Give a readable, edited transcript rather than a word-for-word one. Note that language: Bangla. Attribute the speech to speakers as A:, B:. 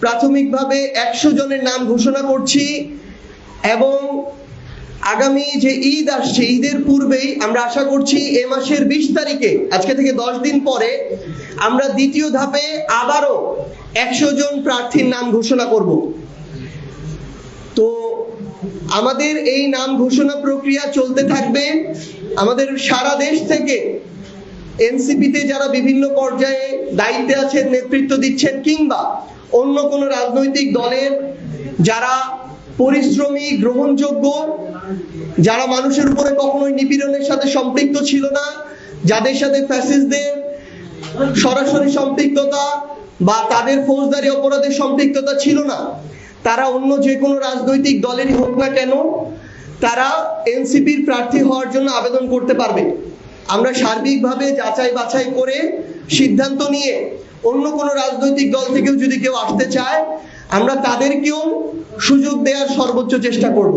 A: প্রাথমিকভাবে 100 জনের নাম ঘোষণা করছি এবং আগামী যে ঈদ আসছে, ঈদের পূর্বেই আমরা আশা করছি এ মাসের 20 তারিখে, আজকে থেকে 10 দিন পরে আমরা দ্বিতীয় ধাপে আবারও 100 জন প্রার্থীর নাম ঘোষণা করব। তো আমাদের এই নাম ঘোষণা প্রক্রিয়া চলতে থাকবে। আমাদের সারা দেশ থেকে এনসিপিতে যারা বিভিন্ন পর্যায়ে দায়িত্বে আছেন, নেতৃত্ব দিচ্ছেন, কিংবা অন্য কোনো রাজনৈতিক দলের যারা পরিশ্রমী, গ্রহণযোগ্য, যারা মানুষের উপরে কখনোই নিপীড়নের সাথে সম্পৃক্ত ছিল না, যাদের সাথে ফ্যাসিস্টদের সরাসরি সম্পৃক্ততা বা তাদের ফৌজদারি অপরাধের সম্পৃক্ততা ছিল না, তারা অন্য যে কোনো রাজনৈতিক দলেরই হোক না কেন, তারা এনসিপির প্রার্থী হওয়ার জন্য আবেদন করতে পারবে। আমরা সার্বিকভাবে যাচাই বাছাই করে সিদ্ধান্ত নিয়ে অন্য কোনো রাজনৈতিক দল থেকেও যদি কেউ আসতে চায়, আমরা তাদেরকেও সুযোগ দেওয়ার সর্বোচ্চ চেষ্টা করব।